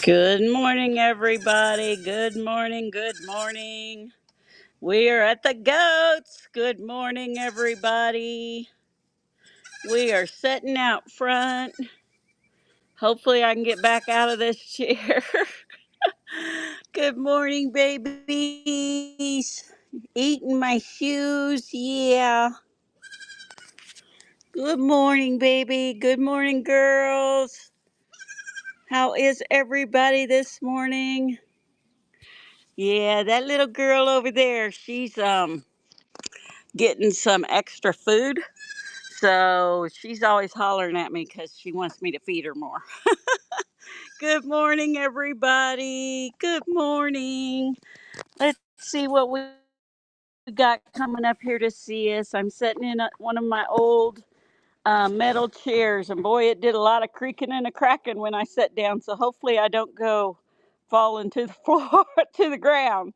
Good morning, everybody. Good morning. Good morning. We are at the goats. Good morning, everybody. We are sitting out front. Hopefully, I can get back out of this chair. Good morning, babies. Eating my shoes. Yeah. Good morning, baby. Good morning, girls. How is everybody this morning? Yeah, that little girl over there, she's getting some extra food. So she's always hollering at me because she wants me to feed her more. Good morning, everybody. Good morning. Let's see what we got coming up here to see us. I'm sitting in one of my old metal chairs, and boy, it did a lot of creaking and a cracking when I sat down. So hopefully, I don't go falling to the floor to the ground.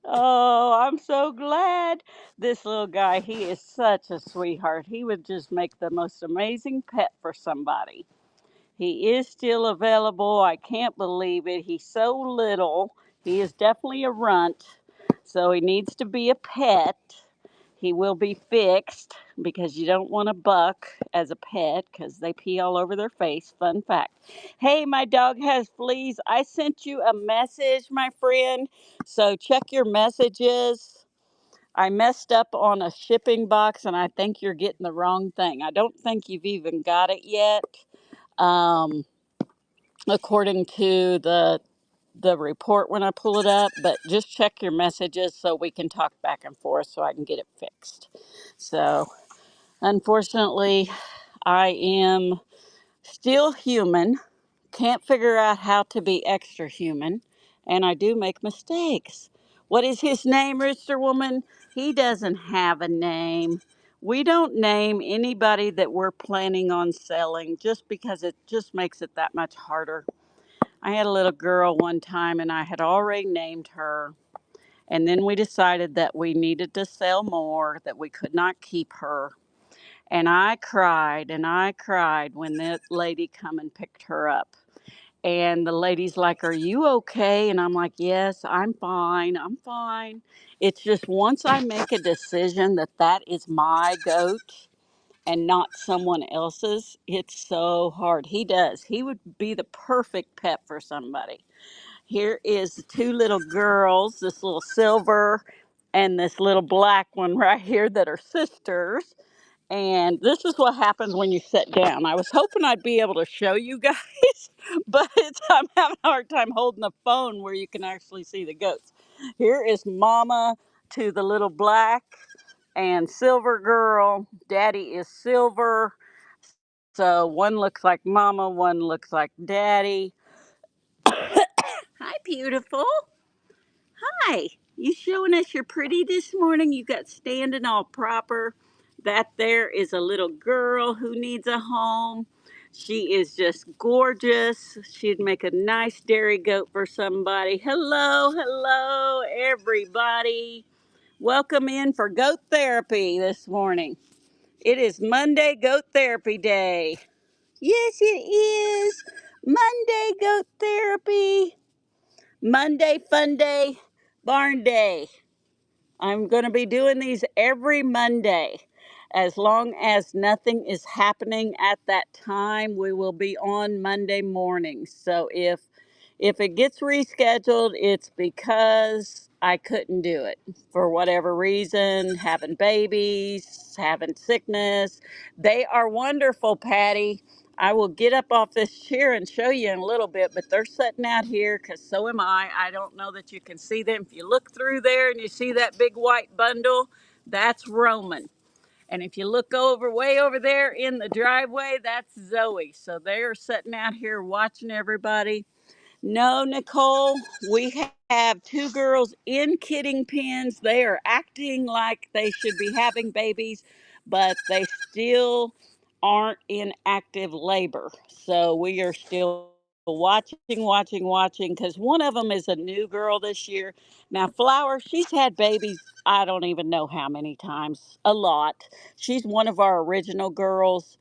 Oh, I'm so glad. This little guy, he is such a sweetheart. He would just make the most amazing pet for somebody. He is still available. I can't believe it. He's so little. He is definitely a runt. So he needs to be a pet. He will be fixed because you don't want a buck as a pet because they pee all over their face. Fun fact. Hey, my dog has fleas. I sent you a message, my friend. So check your messages. I messed up on a shipping box and I think you're getting the wrong thing. I don't think you've even got it yet. Um, According to the report when I pull it up, but just check your messages so we can talk back and forth so I can get it fixed. So, unfortunately, I am still human, can't figure out how to be extra human, and I do make mistakes. What is his name, Rooster Woman? He doesn't have a name. We don't name anybody that we're planning on selling just because it just makes it that much harder. I had a little girl one time and I had already named her. And then we decided that we needed to sell more, that we could not keep her. And I cried when that lady come and picked her up. And the lady's like, "Are you okay?" And I'm like, "Yes, I'm fine. I'm fine." It's just once I make a decision that that is my goat and not someone else's, it's so hard. He does. He would be the perfect pet for somebody. Here is the two little girls, this little silver and this little black one right here that are sisters. And this is what happens when you sit down. I was hoping I'd be able to show you guys, but I'm having a hard time holding the phone where you can actually see the goats. Here is Mama to the little black and silver girl. Daddy is silver. So one looks like Mama, one looks like Daddy. Hi, beautiful. Hi, you showing us you're pretty this morning? You got standing all proper. That there is a little girl who needs a home. She is just gorgeous. She'd make a nice dairy goat for somebody. Hello, hello, everybody. Welcome in for goat therapy this morning. It is Monday Goat Therapy Day. Yes, it is. Monday Goat Therapy. Monday Fun Day. Barn Day. I'm going to be doing these every Monday. As long as nothing is happening at that time, we will be on Monday mornings. So if it gets rescheduled, it's because I couldn't do it for whatever reason, having babies, having sickness. They are wonderful, Patty. I will get up off this chair and show you in a little bit, but they're sitting out here because so am I. I don't know that you can see them. If you look through there and you see that big white bundle, that's Roman. And if you look over way over there in the driveway, that's Zoe. So they are sitting out here watching everybody. No, Nicole, we have two girls in kidding pens. They are acting like they should be having babies, but they still aren't in active labor. So we are still watching, because one of them is a new girl this year. Now, Flower, she's had babies, I don't even know how many times, a lot. She's one of our original girls.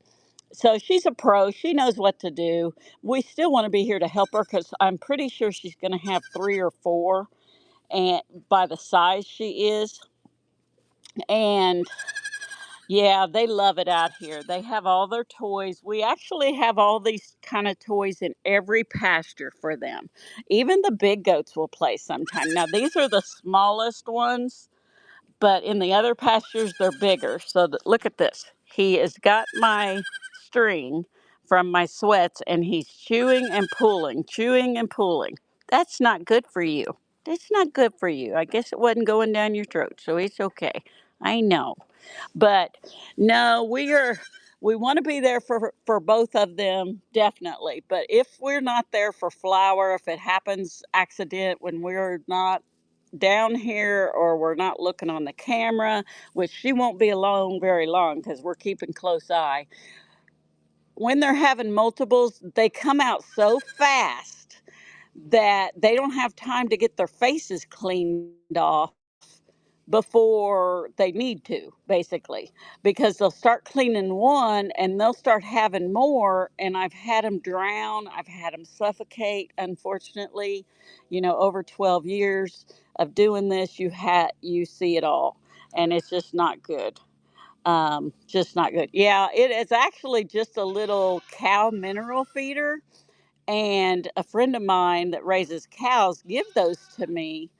So she's a pro. She knows what to do. We still want to be here to help her because I'm pretty sure she's going to have three or four, and by the size she is. And yeah, they love it out here. They have all their toys. We actually have all these kind of toys in every pasture for them. Even the big goats will play sometime. Now, these are the smallest ones, but in the other pastures, they're bigger. So look at this. He has got my string from my sweats and he's chewing and pulling, chewing and pulling. That's not good for you. That's not good for you. I guess it wasn't going down your throat, so it's okay. I know. But no, we want to be there for both of them definitely. But if we're not there for Flower, if it happens accident when we're not down here or we're not looking on the camera, which she won't be alone very long because we're keeping close eye. When they're having multiples, they come out so fast that they don't have time to get their faces cleaned off before they need to, basically, because they'll start cleaning one and they'll start having more. And I've had them drown, I've had them suffocate, unfortunately. Over 12 years of doing this, you see it all, and it's just not good. Just not good. Yeah, it is actually just a little cow mineral feeder, and a friend of mine that raises cows give those to me,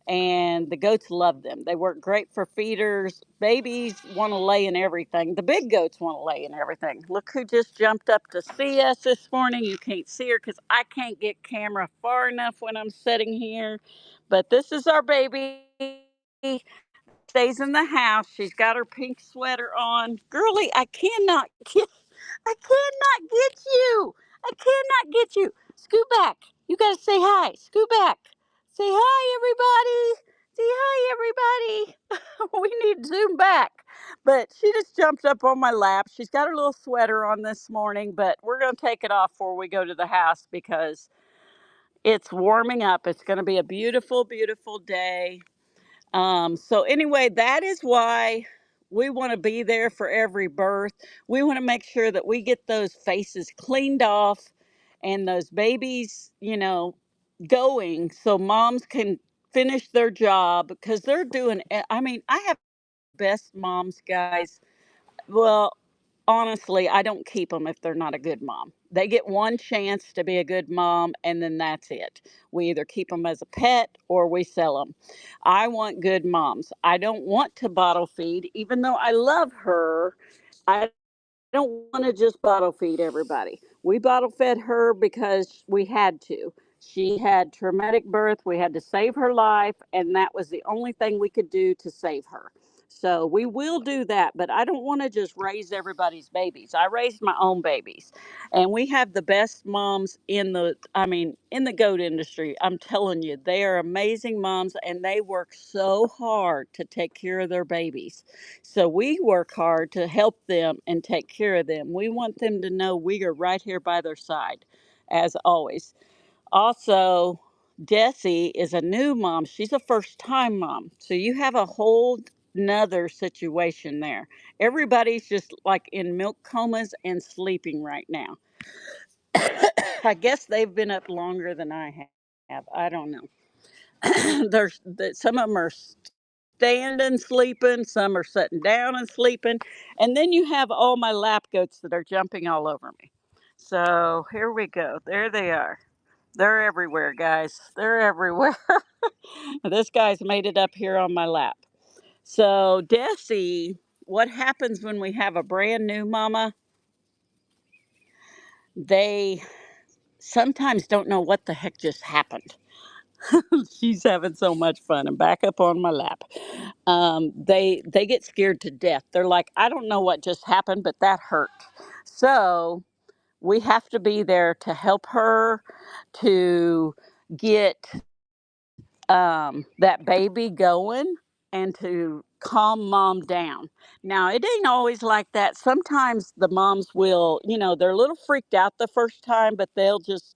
and the goats love them. They work great for feeders. Babies want to lay in everything. The big goats want to lay in everything. Look who just jumped up to see us this morning. You can't see her because I can't get camera far enough when I'm sitting here, but this is our baby. Stays in the house. She's got her pink sweater on. Girlie, I cannot get you. I cannot get you. Scoot back. You got to say hi. Scoot back. Say hi, everybody. Say hi, everybody. We need to zoom back. But she just jumped up on my lap. She's got her little sweater on this morning, but we're going to take it off before we go to the house because it's warming up. It's going to be a beautiful, beautiful day. So anyway, that is why we want to be there for every birth. We want to make sure that we get those faces cleaned off and those babies, going so moms can finish their job because they're doing. I mean, I have best moms, guys. Well, honestly, I don't keep them if they're not a good mom. They get one chance to be a good mom, and then that's it. We either keep them as a pet or we sell them. I want good moms. I don't want to bottle feed, even though I love her. I don't want to just bottle feed everybody. We bottle fed her because we had to. She had traumatic birth. We had to save her life, and that was the only thing we could do to save her. So we will do that, but I don't want to just raise everybody's babies. I raised my own babies, and we have the best moms in the goat industry. I'm telling you, they are amazing moms, and they work so hard to take care of their babies. So we work hard to help them and take care of them. We want them to know we are right here by their side, as always. Also, Desi is a new mom. She's a first time mom. So you have a whole nother situation there. Everybody's just like in milk comas and sleeping right now. I guess they've been up longer than I have. I don't know. Some of them are standing sleeping, some are sitting down and sleeping, and then you have all my lap goats that are jumping all over me. So here we go. There they are. They're everywhere, guys. They're everywhere. This guy's made it up here on my lap. So Desi, what happens when we have a brand new mama? They sometimes don't know what the heck just happened. She's having so much fun and back up on my lap. They get scared to death. They're like, I don't know what just happened, but that hurt. So we have to be there to help her to get that baby going and to calm mom down. Now, it ain't always like that. Sometimes the moms will, they're a little freaked out the first time, but they'll just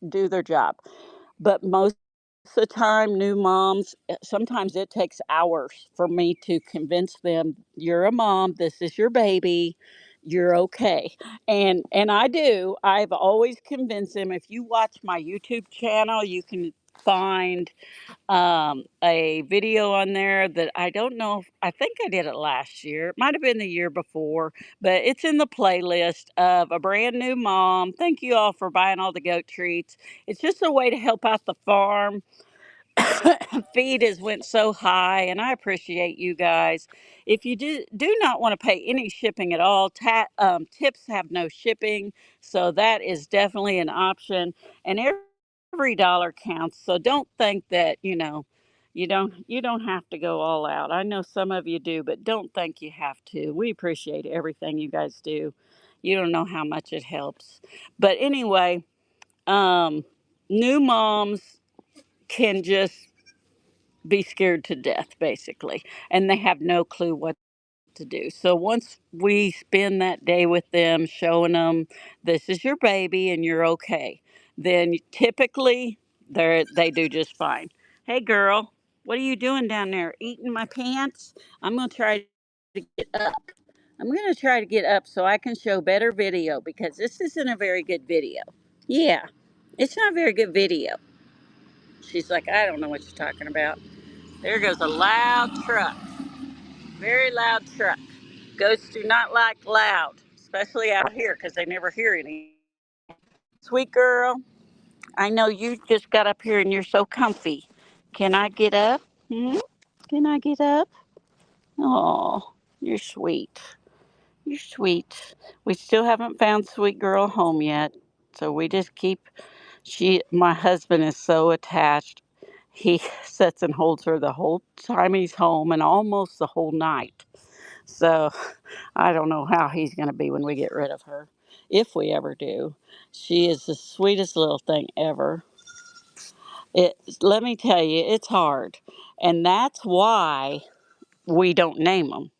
do their job. But most of the time, new moms, sometimes it takes hours for me to convince them, you're a mom, this is your baby, you're okay. And I do. I've always convinced them. If you watch my YouTube channel, you can find a video on there that I don't know. I think I did it last year. It might have been the year before, but it's in the playlist of a brand new mom. Thank you all for buying all the goat treats. It's just a way to help out the farm. Feed has went so high, and I appreciate you guys. If you do not want to pay any shipping at all, tips have no shipping, so that is definitely an option. And every dollar counts. So don't think that you don't have to go all out. I know some of you do, but don't think you have to. We appreciate everything you guys do. You don't know how much it helps. But anyway, um, new moms can just be scared to death, basically, and they have no clue what to do. So once we spend that day with them, showing them this is your baby and you're okay, then typically they do just fine. Hey, girl, what are you doing down there? Eating my pants? I'm gonna try to get up. I'm gonna try to get up so I can show better video because this isn't a very good video. Yeah, it's not a very good video. She's like, I don't know what you're talking about. There goes a loud truck, very loud truck. Goats do not like loud, especially out here because they never hear anything. Sweet girl, I know you just got up here and you're so comfy. Can I get up? Hmm? Can I get up? Oh, you're sweet. You're sweet. We still haven't found sweet girl home yet, so we just keep. My husband is so attached. He sits and holds her the whole time he's home and almost the whole night. So I don't know how he's going to be when we get rid of her, if we ever do. She is the sweetest little thing ever. Let me tell you, it's hard. And that's why we don't name them.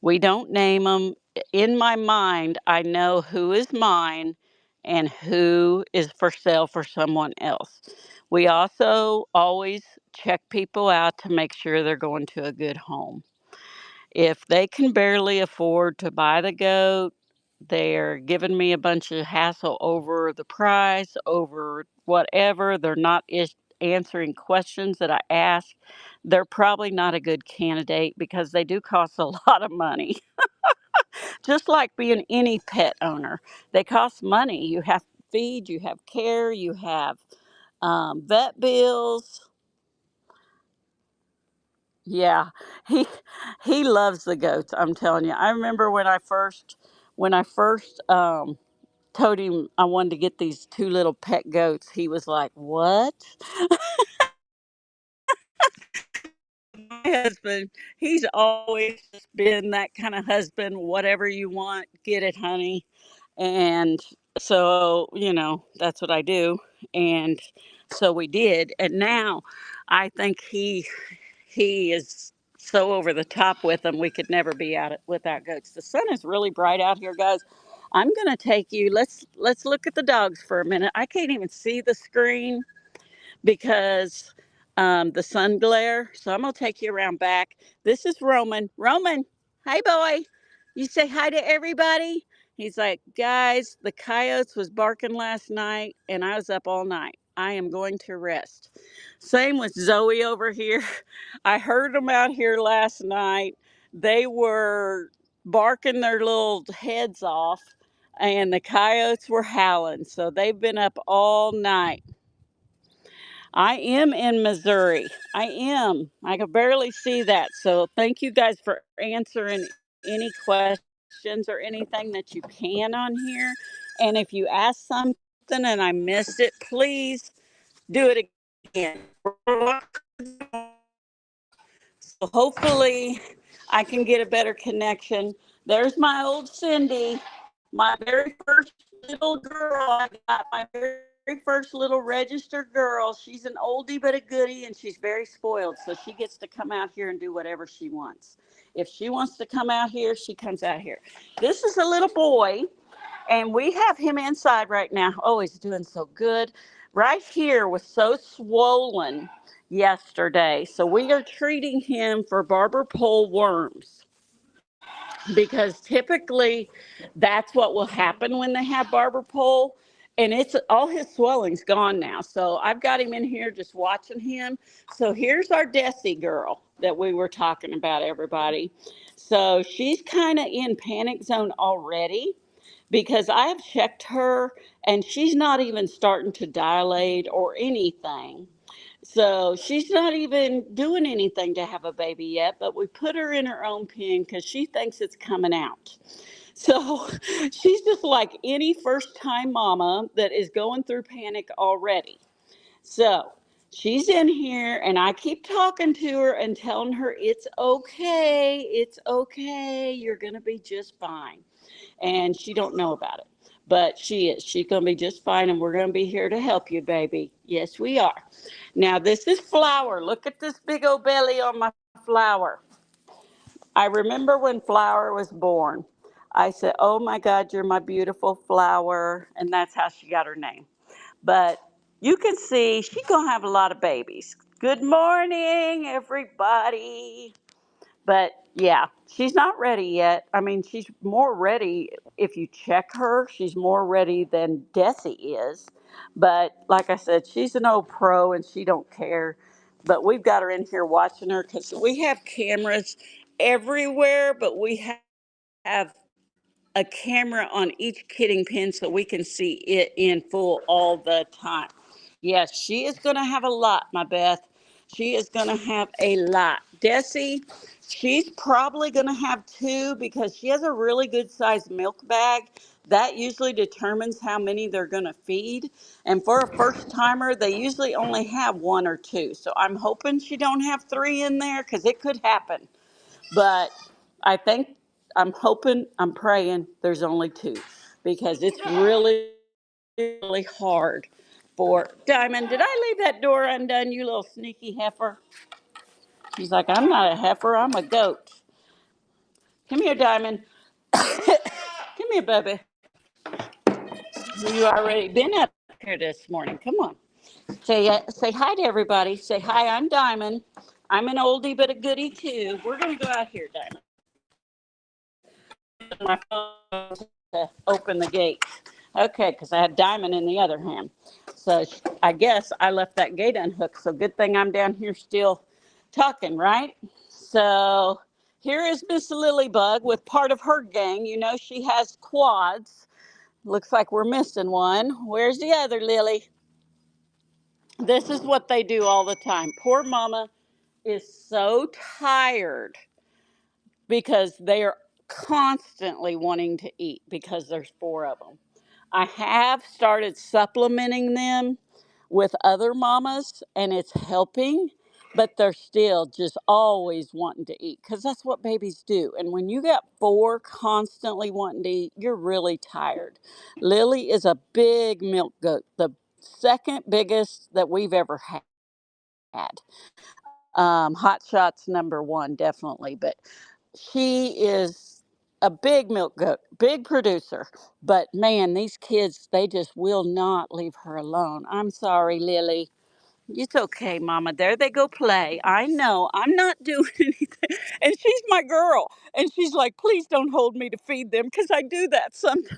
We don't name them. In my mind, I know who is mine and who is for sale for someone else. We also always check people out to make sure they're going to a good home. If they can barely afford to buy the goat, they're giving me a bunch of hassle over the price, over whatever. They're not answering questions that I ask. They're probably not a good candidate because they do cost a lot of money. Just like being any pet owner, they cost money. You have feed, you have care, you have vet bills. Yeah, he he loves the goats. I'm telling you. I remember when I first told him I wanted to get these two little pet goats. He was like, "What?" My husband, he's always just been that kind of husband. Whatever you want, get it, honey. And so, that's what I do. And so we did. And now I think he is so over the top with them. We could never be out without goats. The sun is really bright out here, guys. I'm gonna take you. Let's look at the dogs for a minute. I can't even see the screen because the sun glare. So I'm gonna take you around back. This is Roman. Roman, hi boy. You say hi to everybody. He's like, guys, the coyotes was barking last night, and I was up all night. I am going to rest. Same with Zoe over here. I heard them out here last night. They were barking their little heads off, and the coyotes were howling. So they've been up all night. I am in Missouri. I am. I can barely see that. So thank you guys for answering any questions or anything that you can on here. And if you ask something and I missed it, please do it again. So hopefully I can get a better connection. There's my old Cindy, my very first little girl. I got my very first little registered girl. She's an oldie but a goodie, and she's very spoiled. So she gets to come out here and do whatever she wants. If she wants to come out here, she comes out here. This is a little boy, and we have him inside right now. Oh, he's doing so good. right here was so swollen yesterday. So we are treating him for barber pole worms because typically that's what will happen when they have barber pole. And it's all his swelling's gone now. So I've got him in here just watching him. So here's our Desi girl that we were talking about, everybody. So she's kind of in panic zone already because I have checked her and she's not even starting to dilate or anything. So she's not even doing anything to have a baby yet, but we put her in her own pen because she thinks it's coming out. So she's just like any first time mama that is going through panic already. So she's in here and I keep talking to her and telling her it's okay, you're going to be just fine. And she don't know about it. But she is. She's going to be just fine, and we're going to be here to help you, baby. Yes, we are. Now, this is Flower. Look at this big old belly on my Flower. I remember when Flower was born. I said, oh my God, you're my beautiful Flower. And that's how she got her name. But you can see she's going to have a lot of babies. Good morning, everybody. But yeah, she's not ready yet. I mean, she's more ready if you check her. She's more ready than Desi is. But like I said, she's an old pro and she don't care. But we've got her in here watching her because we have cameras everywhere, but we have a camera on each kidding pen so we can see it in full all the time. Yes, she is going to have a lot, my Beth. She is going to have a lot. Desi, she's probably going to have two because she has a really good sized milk bag. That usually determines how many they're going to feed. And for a first timer, they usually only have one or two. So I'm hoping she don't have three in there because it could happen. But I think I'm hoping, I'm praying there's only two because it's really, really hard for Diamond. Did I leave that door undone, you little sneaky heifer? She's like, I'm not a heifer, I'm a goat. Come here, Diamond. Come here, baby. You already been up here this morning. Come on. Say hi to everybody. Say hi, I'm Diamond. I'm an oldie but a goodie too. We're going to go out here, Diamond. My phone to open the gate. Okay, because I had Diamond in the other hand. So I guess I left that gate unhooked. So good thing I'm down here still talking, right? So here is Miss Lilybug with part of her gang. You know, she has quads. Looks like we're missing one. Where's the other Lily? This is what they do all the time. Poor mama is so tired because they are constantly wanting to eat because there's four of them. I have started supplementing them with other mamas and it's helping, but they're still just always wanting to eat because that's what babies do. And when you got four constantly wanting to eat, you're really tired. Lily is a big milk goat, the second biggest that we've ever had. Hot Shots number one, definitely, but she is a big milk goat, big producer. But man, these kids, they just will not leave her alone. I'm sorry, Lily. It's okay, Mama. There they go play. I know. I'm not doing anything. And she's my girl. And she's like, please don't hold me to feed them because I do that sometimes.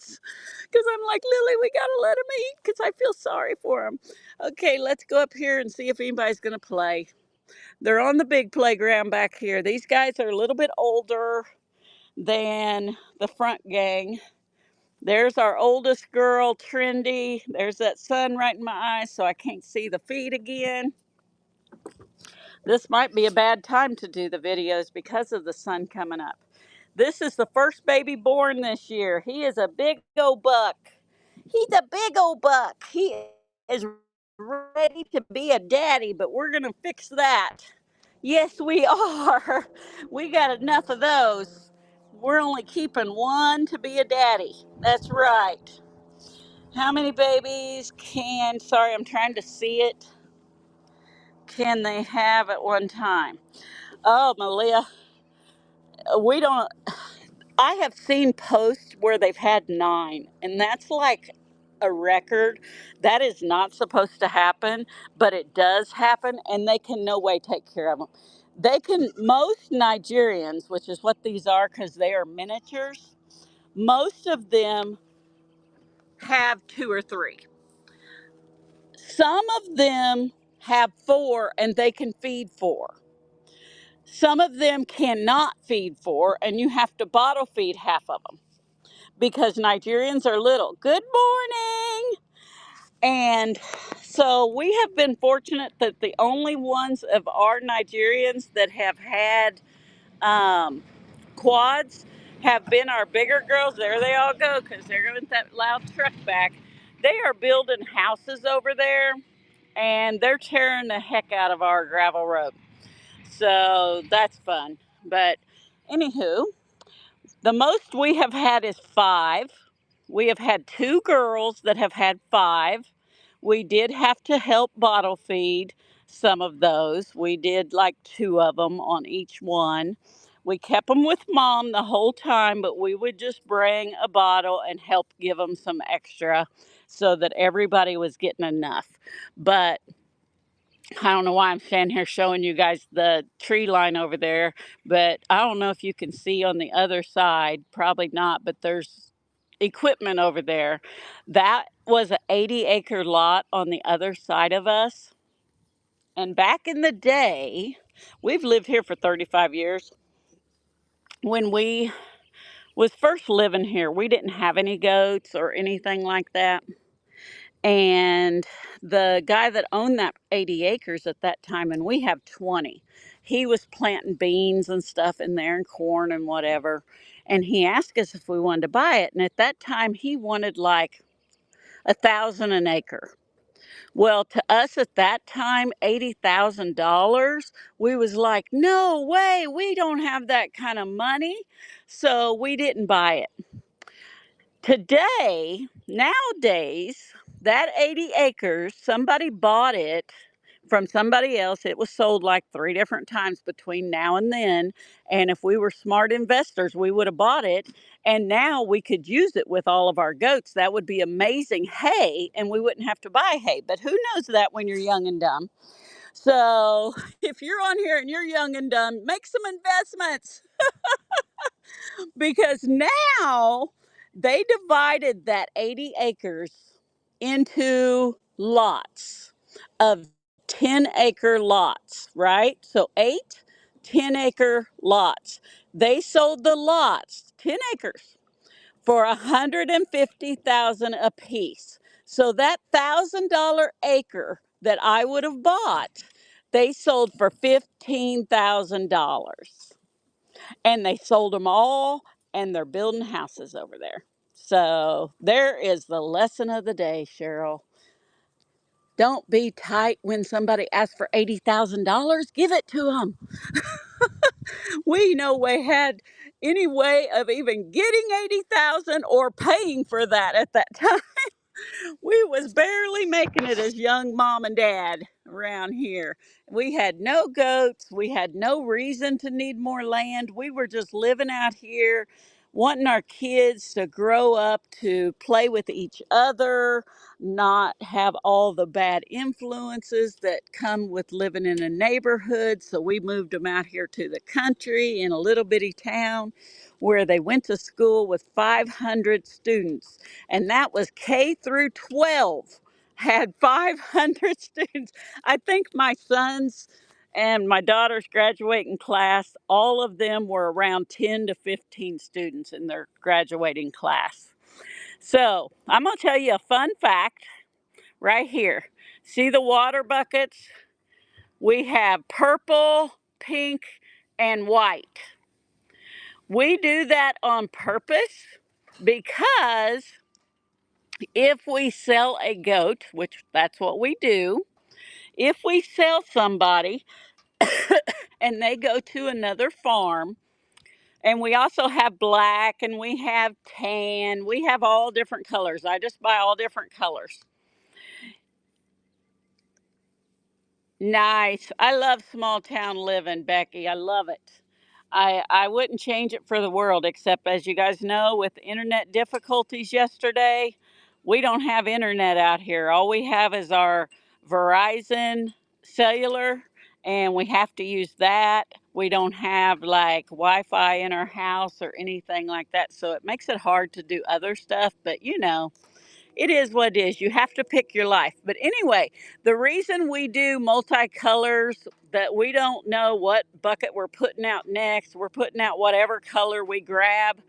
Because I'm like, Lily, we got to let them eat because I feel sorry for them. Okay, let's go up here and see if anybody's going to play. They're on the big playground back here. These guys are a little bit older than the front gang. There's our oldest girl, Trendy. There's that sun right in my eyes, so I can't see the feet again. This might be a bad time to do the videos because of the sun coming up. This is the first baby born this year. He is a big old buck. He's a big old buck. He is ready to be a daddy, but we're going to fix that. Yes, we are. We got enough of those. We're only keeping one to be a daddy. That's right. How many babies sorry, I'm trying to see it, can they have at one time? Oh, Malia, we don't, I have seen posts where they've had nine, and that's like a record. That is not supposed to happen, but it does happen, and they can no way take care of them. Most Nigerians, which is what these are because they are miniatures, most of them have two or three. Some of them have four and they can feed four. Some of them cannot feed four, and you have to bottle feed half of them because Nigerians are little. Good morning. And so we have been fortunate that the only ones of our Nigerians that have had um, quads have been our bigger girls. There they all go because they're going that loud truck back. They are building houses over there, and they're tearing the heck out of our gravel road. So that's fun. But anywho, the most we have had is five. We have had two girls that have had five. We did have to help bottle feed some of those. We did like two of them on each one. We kept them with mom the whole time, but we would just bring a bottle and help give them some extra so that everybody was getting enough. But I don't know why I'm standing here showing you guys the tree line over there, but I don't know if you can see on the other side. Probably not, but there's equipment over there. That was an 80-acre lot on the other side of us. And back in the day, we've lived here for 35 years. When we was first living here, we didn't have any goats or anything like that. And the guy that owned that 80 acres at that time, and we have 20, he was planting beans and stuff in there and corn and whatever. And he asked us if we wanted to buy it. And at that time, he wanted like 1,000 an acre. Well, to us at that time, $80,000, we was like, no way, we don't have that kind of money. So we didn't buy it. Nowadays, that 80 acres, somebody bought it from somebody else. It was sold like 3 different times between now and then. And if we were smart investors, we would have bought it. And now we could use it with all of our goats. That would be amazing hay, and we wouldn't have to buy hay. But who knows that when you're young and dumb? So if you're on here and you're young and dumb, make some investments because now they divided that 80 acres into lots of 10-acre lots, right? So 10-acre lots. They sold the lots, 10 acres, for $150,000 a piece. So that $1,000 acre that I would have bought, they sold for $15,000, and they sold them all, and they're building houses over there. So there is the lesson of the day, Cheryl. Don't be tight when somebody asks for $80,000. Give it to them. We no way had any way of even getting 80,000 or paying for that at that time. We was barely making it as young mom and dad around here. We had no goats. We had no reason to need more land. We were just living out here, wanting our kids to grow up to play with each other, not have all the bad influences that come with living in a neighborhood. So we moved them out here to the country in a little bitty town where they went to school with 500 students, and that was K through 12, had 500 students. I think my sons and my daughter's graduating class, all of them were around 10 to 15 students in their graduating class. So I'm going to tell you a fun fact right here. See the water buckets? We have purple, pink, and white. We do that on purpose because if we sell a goat, which that's what we do, if we sell somebody and they go to another farm, and we also have black and we have tan, we have all different colors. I just buy all different colors. Nice. I love small town living, Becky. I love it. I wouldn't change it for the world, except as you guys know, with internet difficulties yesterday, We don't have internet out here. All we have is our Verizon cellular, and we have to use that. We don't have like Wi Fi in our house or anything like that. So it makes it hard to do other stuff. But it is what it is. You have to pick your life. But anyway, the reason we do multicolors, that we don't know what bucket we're putting out next, we're putting out whatever color we grab,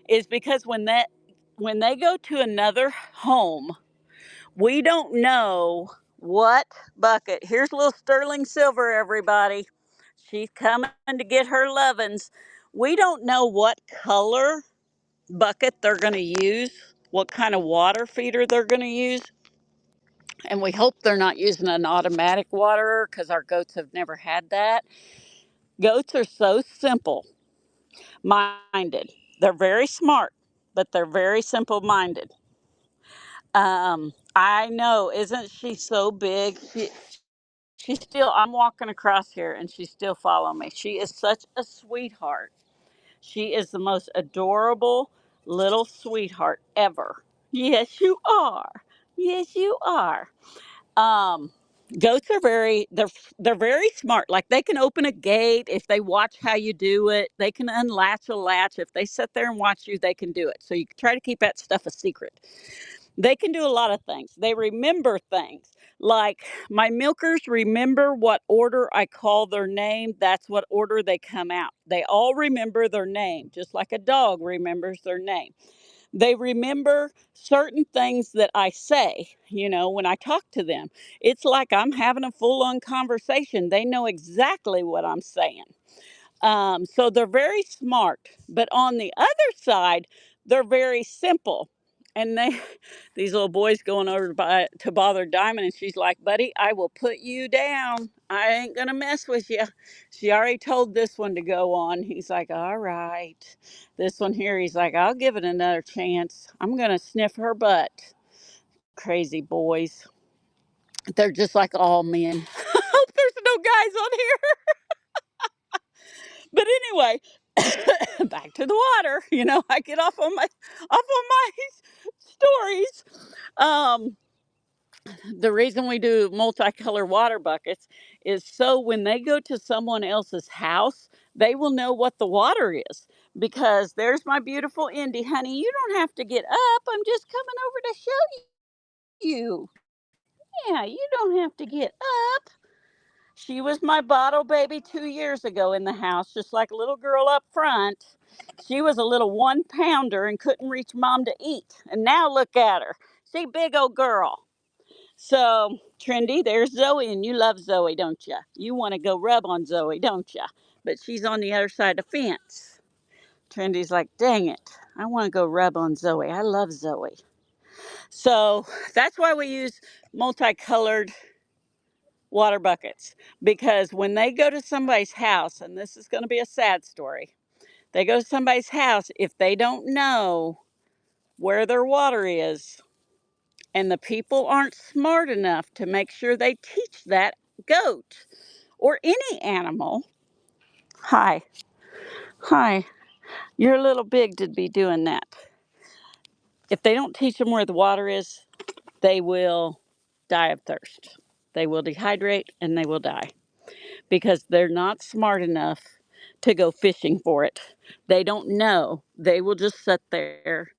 is because when they go to another home, we don't know what bucket. Here's little sterling silver, everybody. She's coming to get her lovin's. We don't know what color bucket they're going to use, what kind of water feeder they're going to use. And we hope they're not using an automatic waterer because our goats have never had that. Goats are so simple minded. They're very smart, but they're very simple minded. I know, isn't she so big? She's still, I'm walking across here and she's still following me. She is such a sweetheart. She is the most adorable little sweetheart ever. Yes, you are. Yes, you are. Um, Goats are they're very smart. Like they can open a gate if they watch how you do it. They can unlatch a latch. If they sit there and watch you, they can do it. So you try to keep that stuff a secret. They can do a lot of things. They remember things. Like my milkers remember what order I call their name. That's what order they come out. They all remember their name, just like a dog remembers their name. They remember certain things that I say, when I talk to them. It's like I'm having a full on conversation. They know exactly what I'm saying. So they're very smart, but on the other side, they're very simple. And these little boys going over to bother Diamond, and she's like, "Buddy, I will put you down. I ain't gonna mess with you." She already told this one to go on. He's like, "All right." This one here, he's like, "I'll give it another chance. I'm gonna sniff her butt." Crazy boys. They're just like all men. I hope there's no guys on here. But anyway, back to the water. I get off on my stories. Um, the reason we do multicolor water buckets is so when they go to someone else's house, they will know what the water is. Because there's my beautiful Indy, honey. You don't have to get up. I'm just coming over to show you. Yeah, you don't have to get up. She was my bottle baby 2 years ago in the house, just like a little girl up front. She was a little 1 pounder and couldn't reach mom to eat. And now look at her. She big old girl. So, Trendy, there's Zoe, and you love Zoe, don't you? You want to go rub on Zoe, don't you? But she's on the other side of the fence. Trendy's like, dang it. I want to go rub on Zoe. I love Zoe. So, that's why we use multicolored water buckets, because when they go to somebody's house, and this is going to be a sad story, they go to somebody's house, if they don't know where their water is, and the people aren't smart enough to make sure they teach that goat or any animal, hi, hi, you're a little big to be doing that. If they don't teach them where the water is, they will die of thirst. They will dehydrate and they will die, because they're not smart enough to go fishing for it. They don't know. They will just sit there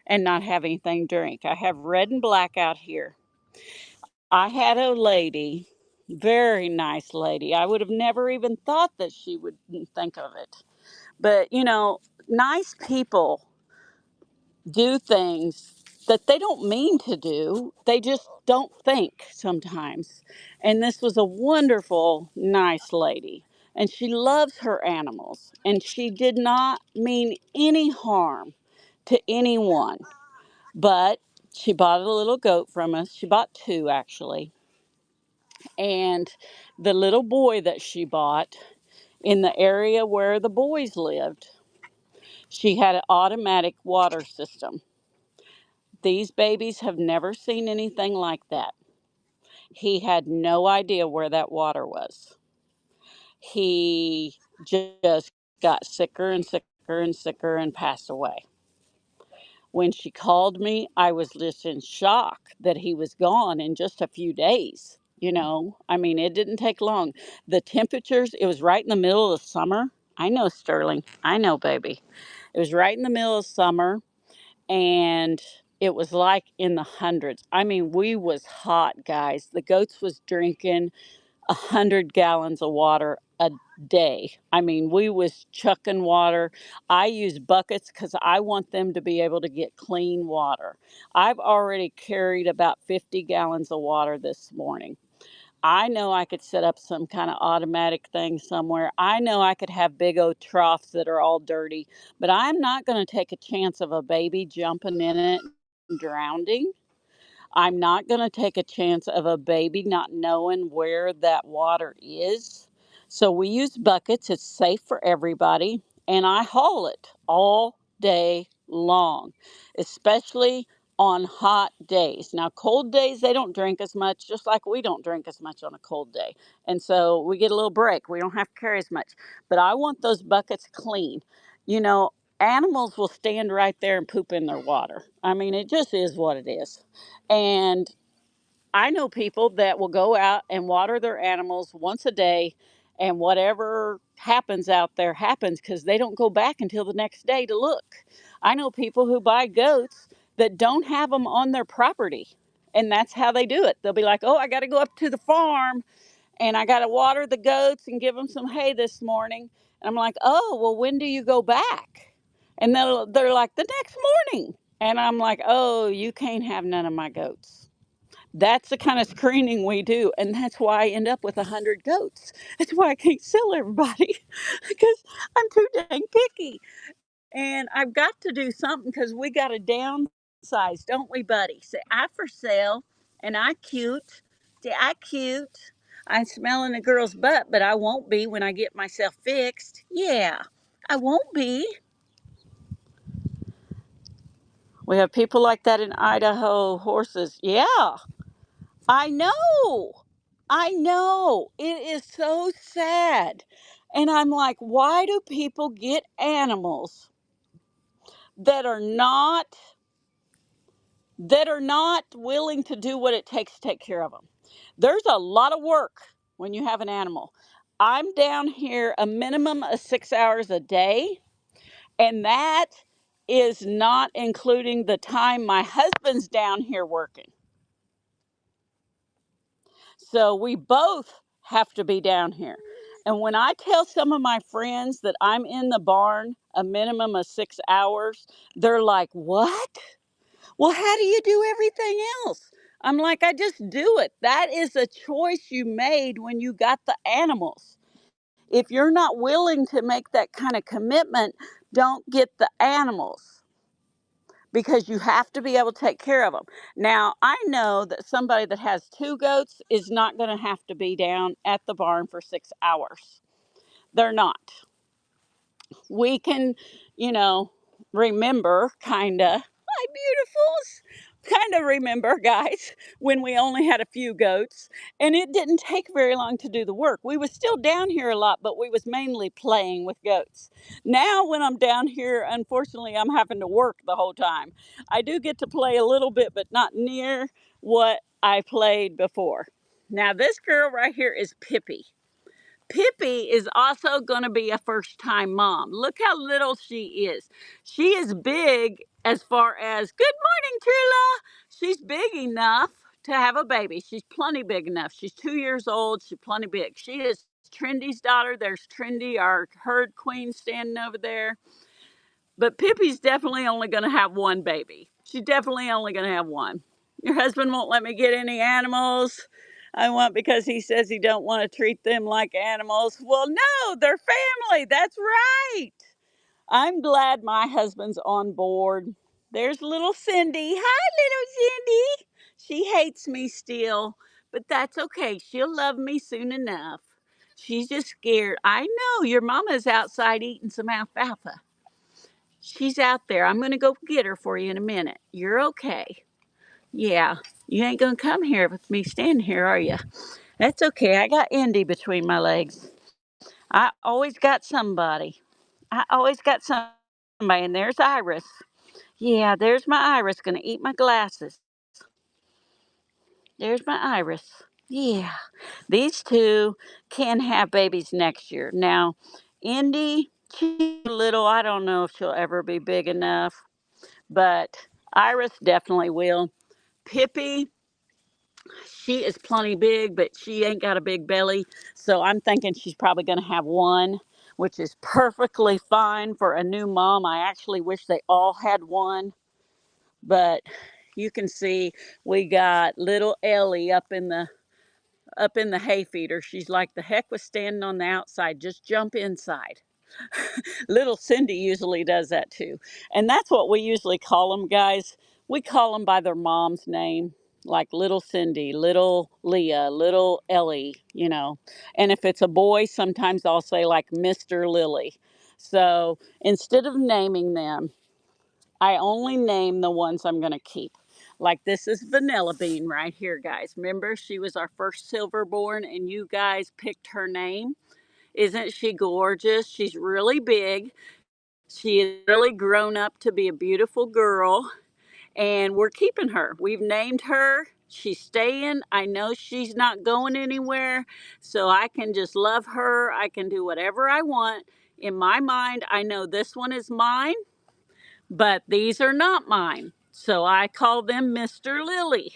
and not have anything to drink. I have red and black out here. I had a lady, very nice lady. I would have never even thought that she would think of it. But, nice people do things that they don't mean to do. They just don't think sometimes. And this was a wonderful, nice lady. And she loves her animals. And she did not mean any harm to anyone. But she bought a little goat from us. She bought two, actually. And the little boy that she bought, in the area where the boys lived, she had an automatic water system. These babies have never seen anything like that. He had no idea where that water was. He just got sicker and sicker and sicker and passed away. When she called me, I was just in shock that he was gone in just a few days. I mean, it didn't take long. The temperatures, it was right in the middle of summer. I know, Sterling. I know, baby. It was right in the middle of summer, and it was like in the hundreds. I mean, we was hot, guys. The goats was drinking 100 gallons of water a day. I mean, we was chucking water. I use buckets because I want them to be able to get clean water. I've already carried about 50 gallons of water this morning. I know I could set up some kind of automatic thing somewhere. I know I could have big old troughs that are all dirty, but I'm not going to take a chance of a baby jumping in it and drowning. I'm not going to take a chance of a baby not knowing where that water is. So we use buckets. It's safe for everybody. And I haul it all day long, especially on hot days. Now, cold days, they don't drink as much, just like we don't drink as much on a cold day. And so we get a little break. We don't have to carry as much. But I want those buckets clean. You know, Animals will stand right there and poop in their water. I mean, it just is what it is. And I know people that will go out and water their animals once a day, and whatever happens out there happens because they don't go back until the next day to look. I know people who buy goats that don't have them on their property, and that's how they do it. They'll be like, oh, I got to go up to the farm and I got to water the goats and give them some hay this morning. And I'm like, oh, well, when do you go back? And they're like, the next morning. And I'm like, oh, you can't have none of my goats. That's the kind of screening we do. And that's why I end up with 100 goats. That's why I can't sell everybody because I'm too dang picky. And I've got to do something because we got to downsize, don't we, buddy? Say, I for sale and I cute. Say, I cute. I'm smelling a girl's butt, but I won't be when I get myself fixed. Yeah, I won't be. We have people like that in Idaho, horses. Yeah, I know. I know. It is so sad. And I'm like, why do people get animals that are not willing to do what it takes to take care of them? There's a lot of work when you have an animal. I'm down here a minimum of 6 hours a day, and that is not including the time my husband's down here working. So we both have to be down here. And when I tell some of my friends that I'm in the barn a minimum of 6 hours, they're like, what? Well, how do you do everything else? I'm like, I just do it. That is a choice you made when you got the animals. If you're not willing to make that kind of commitment, don't get the animals because you have to be able to take care of them. Now, I know that somebody that has two goats is not going to have to be down at the barn for 6 hours. They're not. We can, you know, remember kind of, hi, beautifuls. Kind of remember, guys, when we only had a few goats and it didn't take very long to do the work. We was still down here a lot, but we was mainly playing with goats. Now when I'm down here, unfortunately, I'm having to work the whole time. I do get to play a little bit, but not near what I played before. Now this girl right here is Pippi. Pippi is also going to be a first time mom. Look how little she is. She is big as far as, good morning, Trilla. She's big enough to have a baby. She's plenty big enough. She's 2 years old. She's plenty big. She is Trendy's daughter. There's Trendy, our herd queen, standing over there. But Pippi's definitely only going to have one baby. She's definitely only going to have one. Your husband won't let me get any animals. I want because he says he don't want to treat them like animals. Well, no, they're family. That's right. I'm glad my husband's on board. There's little Cindy. Hi, little Cindy. She hates me still, but that's okay. She'll love me soon enough. She's just scared. I know your mama's outside eating some alfalfa. She's out there. I'm going to go get her for you in a minute. You're okay. Yeah, you ain't going to come here with me standing here, are you? That's okay. I got Indy between my legs. I always got somebody. I always got somebody. And there's Iris. Yeah, there's my Iris gonna eat my glasses. There's my Iris. Yeah. These two can have babies next year. Now, Indy, she's little. I don't know if she'll ever be big enough, but Iris definitely will. Pippi, she is plenty big, but she ain't got a big belly. So I'm thinking she's probably going to have one, which is perfectly fine for a new mom. I actually wish they all had one, but you can see we got little Ellie up in the hay feeder. She's like, the heck with standing on the outside, just jump inside. Little Cindy usually does that too. And that's what we usually call them, guys. We call them by their mom's name, like little Cindy, little Leah, little Ellie. And if it's a boy, sometimes I'll say like Mr. Lily. So instead of naming them, I only name the ones I'm going to keep. Like this is Vanilla Bean right here, guys. Remember, she was our first silverborn, and you guys picked her name. Isn't she gorgeous? She's really big. She is really grown up to be a beautiful girl, and we're keeping her. We've named her. She's staying. I know she's not going anywhere, so I can just love her. I can do whatever I want. In my mind, I know this one is mine, but these are not mine. So I call them Mr. Lily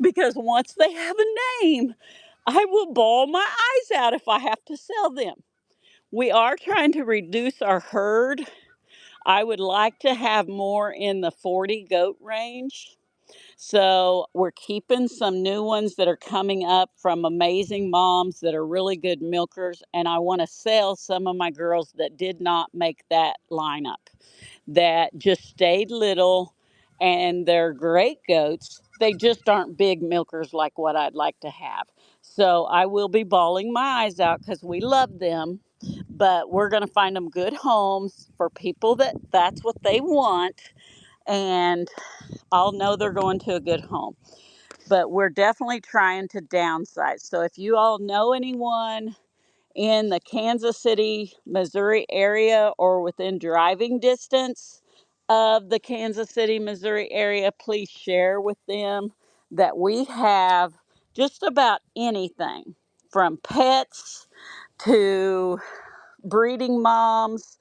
because once they have a name, I will bawl my eyes out if I have to sell them. We are trying to reduce our herd. I would like to have more in the 40 goat range. So we're keeping some new ones that are coming up from amazing moms that are really good milkers. And I want to sell some of my girls that did not make that lineup, that just stayed little, and they're great goats. They just aren't big milkers like what I'd like to have. So I will be bawling my eyes out because we love them, but we're going to find them good homes for people that's what they want, and I'll know they're going to a good home. But we're definitely trying to downsize. So if you all know anyone in the Kansas City, Missouri area or within driving distance of the Kansas City, Missouri area, please share with them that we have just about anything from pets to breeding moms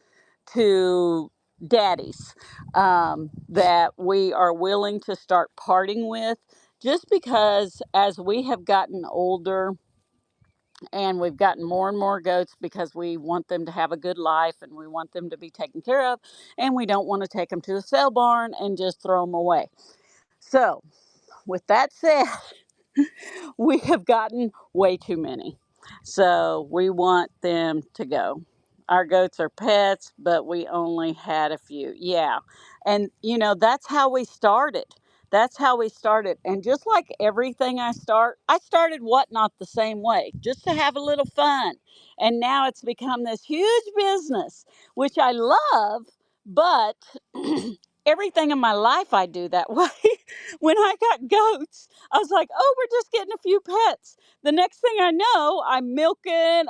to daddies that we are willing to start parting with, just because as we have gotten older and we've gotten more and more goats, because we want them to have a good life and we want them to be taken care of, and we don't want to take them to a sale barn and just throw them away. So with that said, we have gotten way too many. So we want them to go. Our goats are pets, but we only had a few. Yeah. And, that's how we started. That's how we started. And just like everything I started Whatnot the same way, just to have a little fun. And now it's become this huge business, which I love, but everything in my life I do that way. When I got goats, I was like, oh, we're just getting a few pets. The next thing I know, I'm making,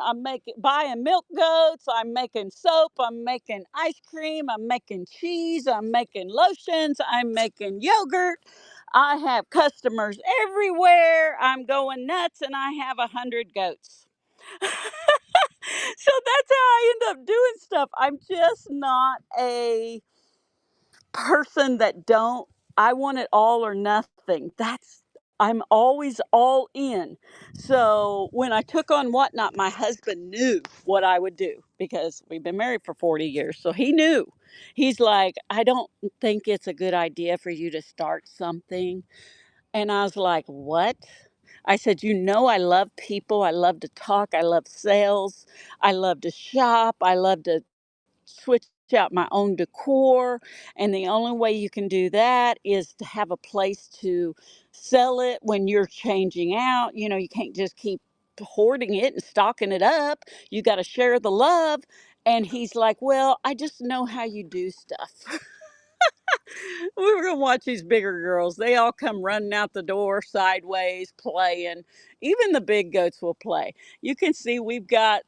buying milk goats, I'm making soap, I'm making ice cream, I'm making cheese, I'm making lotions, I'm making yogurt. I have customers everywhere. I'm going nuts, and I have 100 goats. So that's how I end up doing stuff. I'm just not a person that don't I want it all or nothing. I'm always all in. So when I took on Whatnot, my husband knew what I would do because we've been married for 40 years. So he knew. He's like, I don't think it's a good idea for you to start something. And I was like, what? I said, I love people. I love to talk. I love sales. I love to shop. I love to switch out my own decor. And the only way you can do that is to have a place to sell it when you're changing out. You can't just keep hoarding it and stocking it up. You got to share the love. And he's like, well, I just know how you do stuff. We were going to watch these bigger girls. They all come running out the door sideways, playing. Even the big goats will play. You can see we've got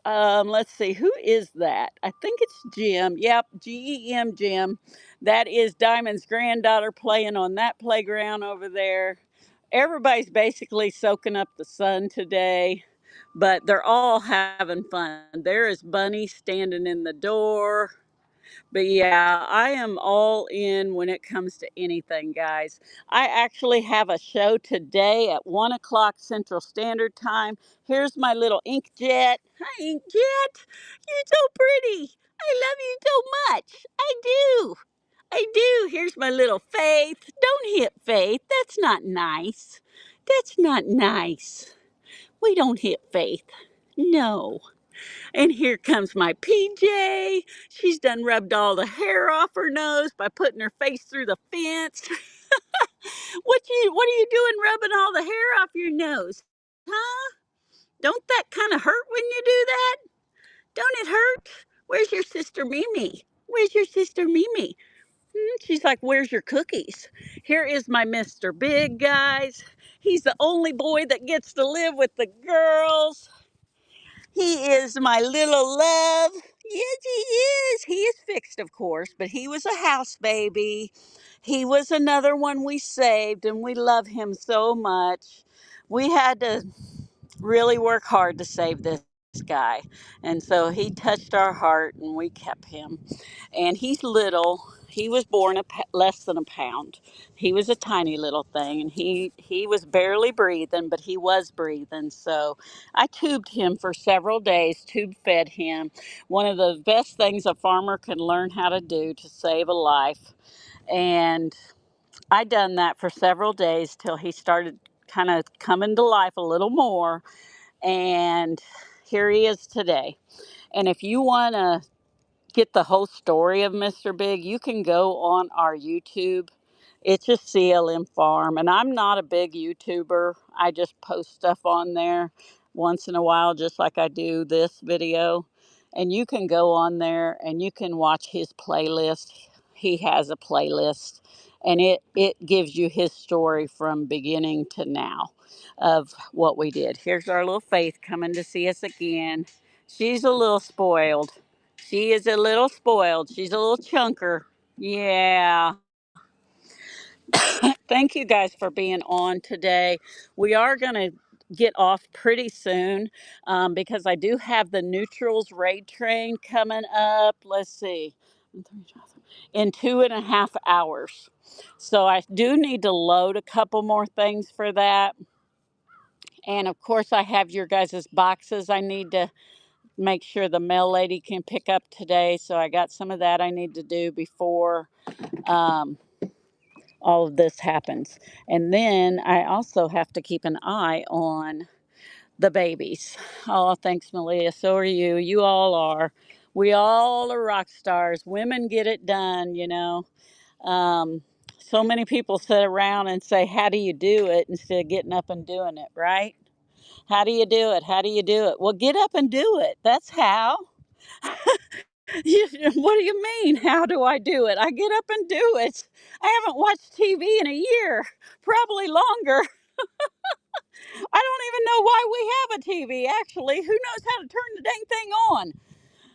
Let's see, who is that? I think it's Jim. Yep, GEM Jim. That is Diamond's granddaughter playing on that playground over there. Everybody's basically soaking up the sun today, but they're all having fun. There is Bunny standing in the door. But yeah, I am all in when it comes to anything, guys. I actually have a show today at 1 o'clock Central Standard Time. Here's my little ink jet. Hi, ink jet. You're so pretty. I love you so much. I do. I do. Here's my little Faith. Don't hit Faith. That's not nice. That's not nice. We don't hit Faith. No. And here comes my PJ. She's done rubbed all the hair off her nose by putting her face through the fence. What are you doing rubbing all the hair off your nose? Huh? Don't that kind of hurt when you do that? Don't it hurt? Where's your sister Mimi? Where's your sister Mimi? She's like, where's your cookies? Here is my Mr. Big, guys. He's the only boy that gets to live with the girls. He is my little love. Yes, he is. He is fixed, of course, but he was a house baby. He was another one we saved, and we love him so much. We had to really work hard to save this guy. And so he touched our heart, and we kept him. And he's little. He was born less than a pound. He was a tiny little thing, and he was barely breathing, but he was breathing. So I tubed him for several days, tube fed him. One of the best things a farmer can learn how to do to save a life. And I done that for several days till he started kind of coming to life a little more. And here he is today. And if you want to get the whole story of Mr. Big, you can go on our YouTube. It's just CLM Farm. And I'm not a big YouTuber. I just post stuff on there once in a while, just like I do this video. And you can go on there and you can watch his playlist. He has a playlist. And it gives you his story from beginning to now of what we did. Here's our little Faith coming to see us again. She's a little spoiled. She is a little spoiled. She's a little chunker. Yeah. Thank you guys for being on today. We are going to get off pretty soon because I do have the Neutrals raid train coming up. Let's see. In 2.5 hours. So I do need to load a couple more things for that. And of course, I have your guys' boxes I need to make sure the mail lady can pick up today. So I got some of that I need to do before um, all of this happens. And then I also have to keep an eye on the babies. Oh, thanks, Malia. So are you. You all are. We all are rock stars. Women get it done, you know. Um, so many people sit around and say, how do you do it, instead of getting up and doing it, right? How do you do it? How do you do it? Well, get up and do it. That's how. What do you mean? How do I do it? I get up and do it. I haven't watched TV in a year, probably longer. I don't even know why we have a TV, actually. Who knows how to turn the dang thing on?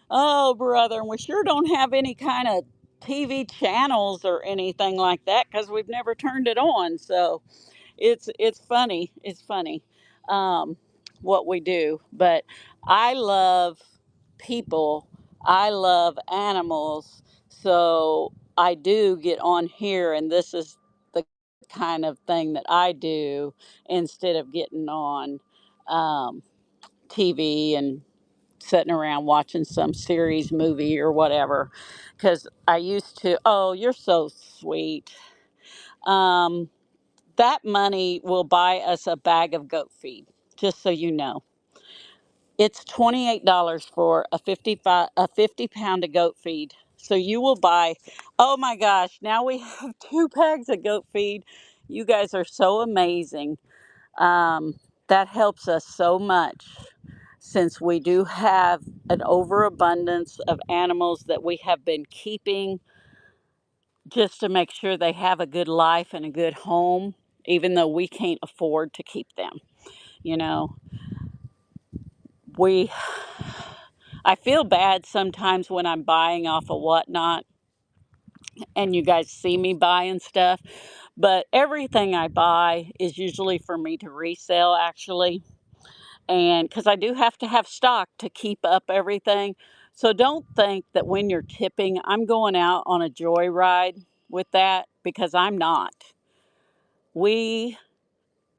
Oh, brother, and we sure don't have any kind of TV channels or anything like that because we've never turned it on. So it's funny. It's funny what we do. But I love people. I love animals. So I do get on here, and this is the kind of thing that I do instead of getting on TV and sitting around watching some series, movie, or whatever. Because I used to, oh, you're so sweet. Um, that money will buy us a bag of goat feed, just so you know. It's $28 for a 50 pound of goat feed. So you will buy, oh my gosh, now we have 2 bags of goat feed. You guys are so amazing. That helps us so much since we do have an overabundance of animals that we have been keeping just to make sure they have a good life and a good home, even though we can't afford to keep them. You know, we I feel bad sometimes when I'm buying off of Whatnot and you guys see me buying stuff, but everything I buy is usually for me to resell actually. And because I do have to have stock to keep up everything. So don't think that when you're tipping, I'm going out on a joyride with that because I'm not. We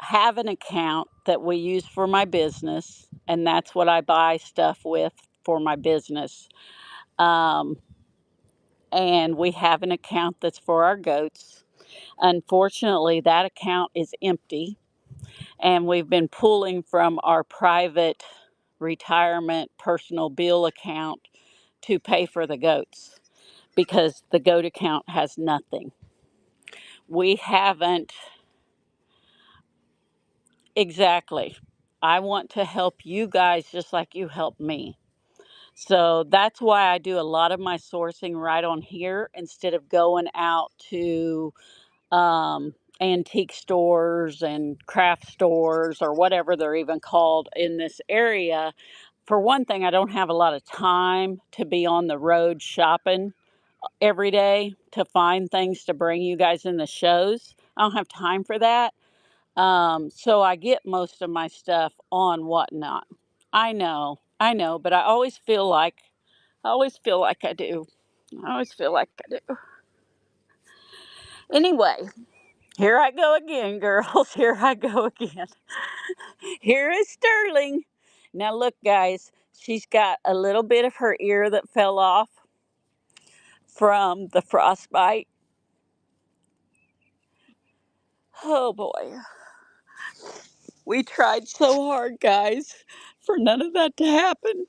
have an account that we use for my business, and that's what I buy stuff with for my business. Um, and we have an account that's for our goats. Unfortunately, that account is empty, and we've been pulling from our private retirement personal bill account to pay for the goats because the goat account has nothing. We haven't exactly. I want to help you guys just like you help me. So that's why I do a lot of my sourcing right on here instead of going out to antique stores and craft stores or whatever they're even called in this area. For one thing, I don't have a lot of time to be on the road shopping every day to find things to bring you guys in the shows. I don't have time for that. So I get most of my stuff on Whatnot. I know, but I always feel like I do. I always feel like I do. Anyway, here I go again, girls. Here I go again. Here is Sterling. Now, look, guys, she's got a little bit of her ear that fell off from the frostbite. Oh boy. We tried so hard, guys, for none of that to happen.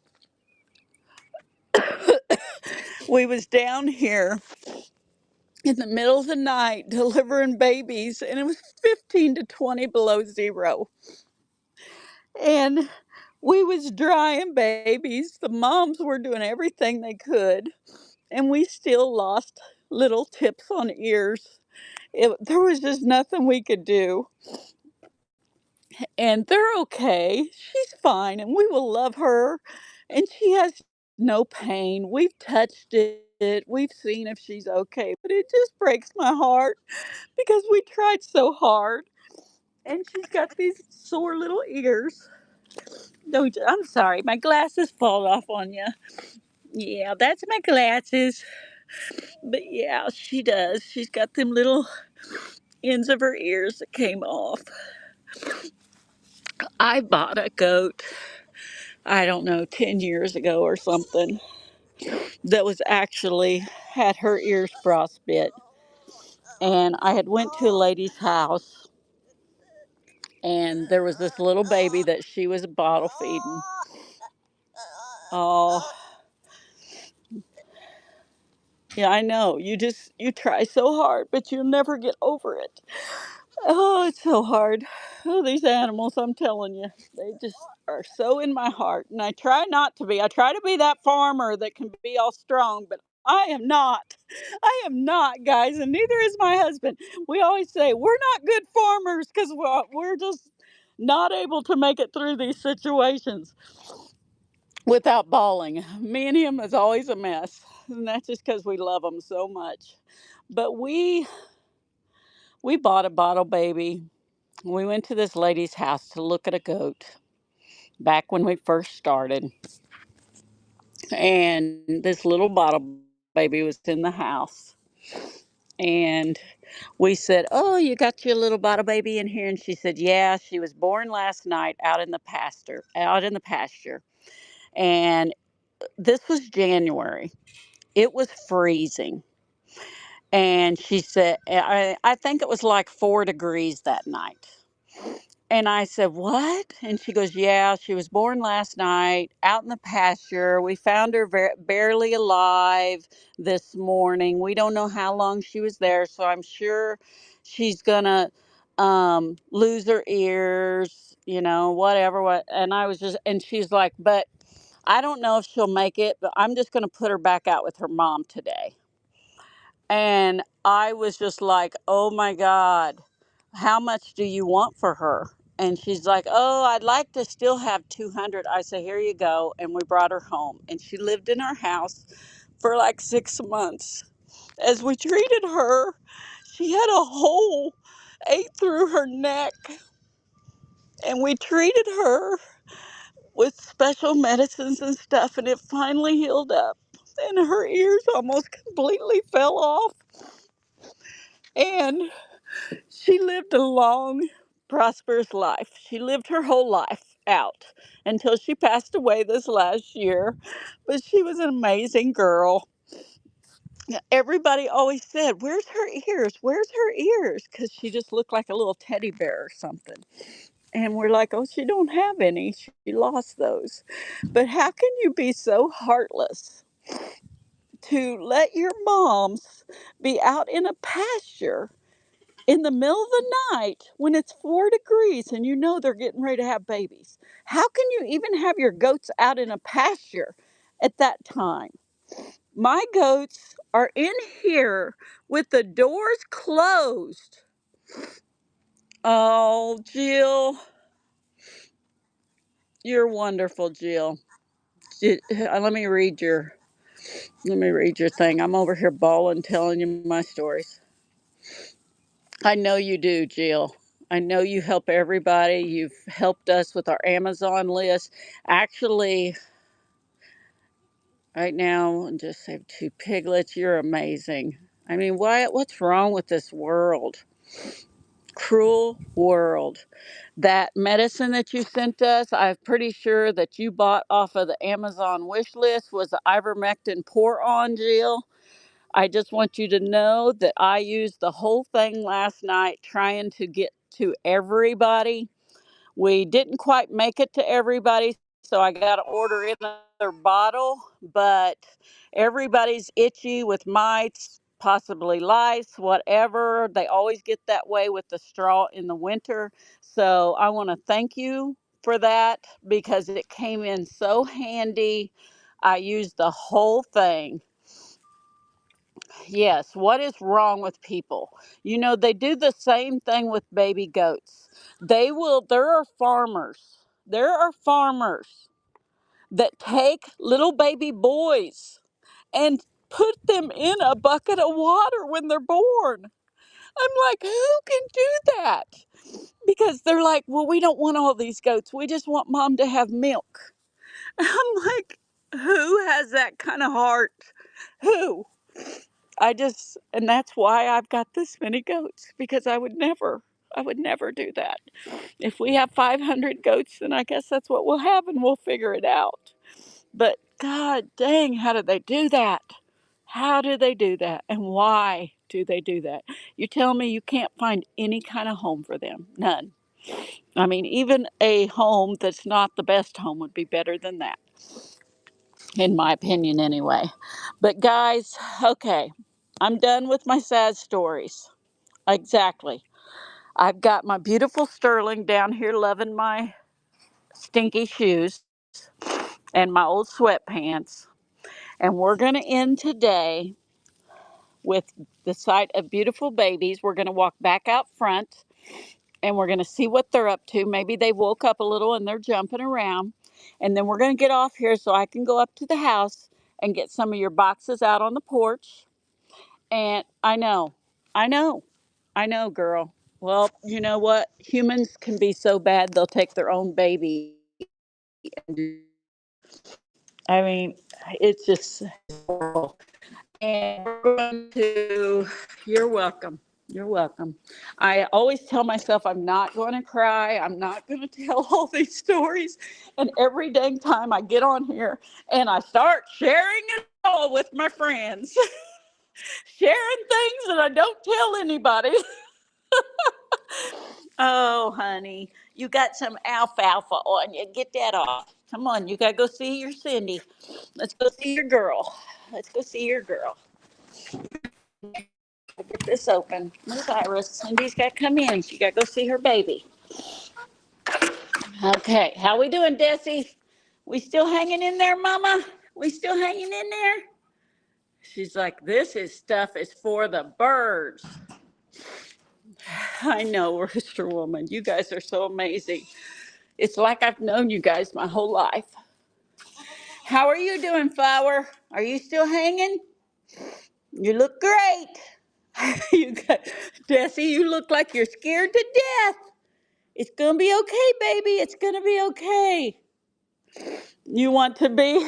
We was down here in the middle of the night delivering babies, and it was 15 to 20 below zero. And we was drying babies. The moms were doing everything they could, and we still lost little tips on ears. There was just nothing we could do. And they're okay. She's fine, and we will love her. And she has no pain. We've touched it. We've seen if she's okay, but it just breaks my heart because we tried so hard. And she's got these sore little ears. No, I'm sorry, my glasses fall off on you. Yeah, that's my glasses. But yeah, she does. She's got them little ends of her ears that came off. I bought a goat, I don't know, 10 years ago or something, that was actually had her ears frostbit. And I had went to a lady's house, and there was this little baby that she was bottle feeding. Oh, yeah, I know. You try so hard, but you'll never get over it. Oh, it's so hard. Oh, these animals, I'm telling you, they just are so in my heart. And I try not to be. I try to be that farmer that can be all strong, but I am not. I am not, guys, and neither is my husband. We always say we're not good farmers because we're just not able to make it through these situations without bawling. Me and him is always a mess, and that's just because we love them so much. But we bought a bottle baby. We went to this lady's house to look at a goat back when we first started. And this little bottle baby was in the house. And we said, "Oh, you got your little bottle baby in here?" And she said, "Yeah, she was born last night out in the pasture." And this was January. It was freezing. And she said, I think it was like 4 degrees that night. And I said, "What?" And she goes, "Yeah, she was born last night out in the pasture. We found her barely alive this morning. We don't know how long she was there, so I'm sure she's going to lose her ears, whatever. What?" And I was just, and she's like, "But I don't know if she'll make it, but I'm just going to put her back out with her mom today." And I was just like, "Oh my God, how much do you want for her?" And she's like, "Oh, I'd like to still have 200." I say, "Here you go." And we brought her home. And she lived in our house for like 6 months. As we treated her, she had a hole ate through her neck. And we treated her with special medicines and stuff. And it finally healed up. And her ears almost completely fell off. And she lived a long, prosperous life. She lived her whole life out until she passed away this last year. But she was an amazing girl. Everybody always said, "Where's her ears? Where's her ears?" Because she just looked like a little teddy bear or something. And we're like, "Oh, she don't have any. She lost those." But how can you be so heartless to let your moms be out in a pasture in the middle of the night when it's 4 degrees and you know they're getting ready to have babies? How can you even have your goats out in a pasture at that time? My goats are in here with the doors closed. Oh, Jill, you're wonderful, Jill. Let me read your thing. I'm over here bawling, telling you my stories. I know you do, Jill. I know you help everybody. You've helped us with our Amazon list. Actually, right now, just have 2 piglets. You're amazing. I mean, what's wrong with this world? Cruel world. That medicine that you sent us, I'm pretty sure that you bought off of the Amazon wish list was the ivermectin pour on, Jill. I just want you to know that I used the whole thing last night trying to get to everybody. We didn't quite make it to everybody, so I got to order in another bottle, but everybody's itchy with mites, possibly lice, whatever. They always get that way with the straw in the winter. So I want to thank you for that because it came in so handy. I used the whole thing. Yes, what is wrong with people? You know, they do the same thing with baby goats. There are farmers. There are farmers that take little baby boys and put them in a bucket of water when they're born. I'm like, who can do that? Because they're like, "Well, we don't want all these goats. We just want mom to have milk." I'm like, who has that kind of heart? Who? And that's why I've got this many goats because I would never do that. If we have 500 goats, then I guess that's what we'll have and we'll figure it out. But God dang, how do they do that? How do they do that? And why do they do that? You tell me you can't find any kind of home for them. None. I mean, even a home that's not the best home would be better than that, in my opinion, anyway. But guys, okay, I'm done with my sad stories. Exactly. I've got my beautiful Sterling down here loving my stinky shoes and my old sweatpants. And we're going to end today with the sight of beautiful babies. We're going to walk back out front and we're going to see what they're up to. Maybe they woke up a little and they're jumping around. And then we're going to get off here so I can go up to the house and get some of your boxes out on the porch. And I know, I know, girl. Well, you know what? Humans can be so bad they'll take their own baby and do I mean, it's just horrible. And we're going to, you're welcome. You're welcome. I always tell myself I'm not going to cry. I'm not going to tell all these stories. And every dang time I get on here and I start sharing it all with my friends, sharing things that I don't tell anybody. Oh, honey, you got some alfalfa on you. Get that off. Come on, you got to go see your Cindy. Let's go see your girl. Let's go see your girl. Get this open. Where's Iris? Cindy's got to come in. She got to go see her baby. Okay, how we doing, Desi? We still hanging in there, Mama? We still hanging in there? She's like, this is stuff is for the birds. I know, Rooster Woman. You guys are so amazing. It's like I've known you guys my whole life. How are you doing, Flower? Are you still hanging? You look great. You got Bessie, you look like you're scared to death. It's gonna be okay, baby. It's gonna be okay. You want to be?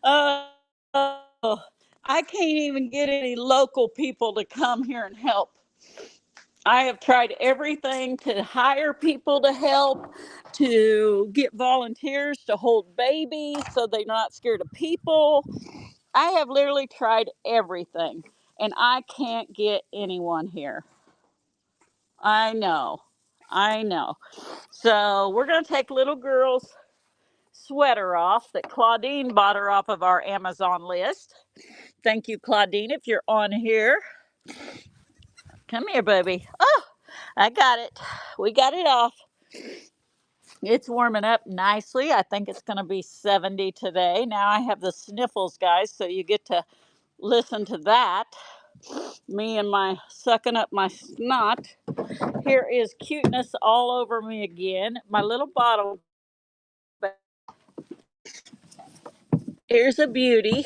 uh, I can't even get any local people to come here and help. I have tried everything to hire people to help, to get volunteers to hold babies so they're not scared of people. I have literally tried everything, and I can't get anyone here. I know. I know. So we're going to take little girl's sweater off that Claudine bought her off of our Amazon list. Thank you, Claudine, if you're on here. Come here, baby. Oh, I got it. We got it off. It's warming up nicely. I think it's going to be 70 today. Now I have the sniffles, guys, so you get to listen to that. Me and my sucking up my snot. Here is cuteness all over me again. My little bottle. Here's a beauty.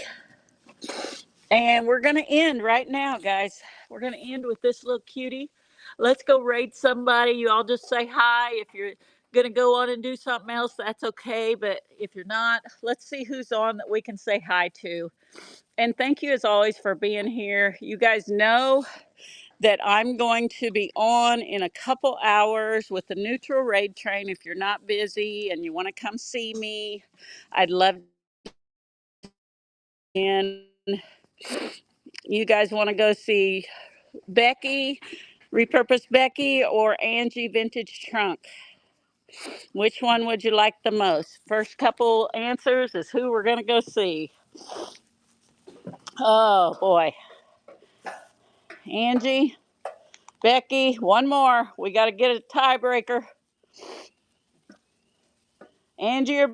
And we're going to end right now, guys. We're going to end with this little cutie. Let's go raid somebody. You all just say hi. If you're going to go on and do something else, that's okay. But if you're not, let's see who's on that we can say hi to. And thank you, as always, for being here. You guys know that I'm going to be on in a couple hours with the Neutral Raid Train. If you're not busy and you want to come see me, I'd love to. And you guys want to go see Becky, Repurpose Becky, or Angie Vintage Trunk? Which one would you like the most? First couple answers is who we're going to go see. Oh, boy. Angie, Becky, one more. We got to get a tiebreaker. Angie or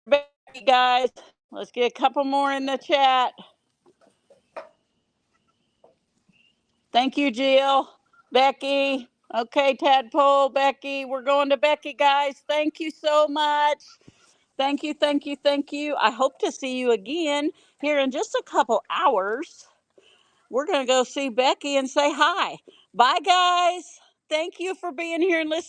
Becky, guys. Let's get a couple more in the chat. Thank you, Jill. Becky. Okay, Tadpole, Becky. We're going to Becky, guys. Thank you so much. Thank you, thank you, thank you. I hope to see you again here in just a couple hours. We're going to go see Becky and say hi. Bye, guys. Thank you for being here and listening.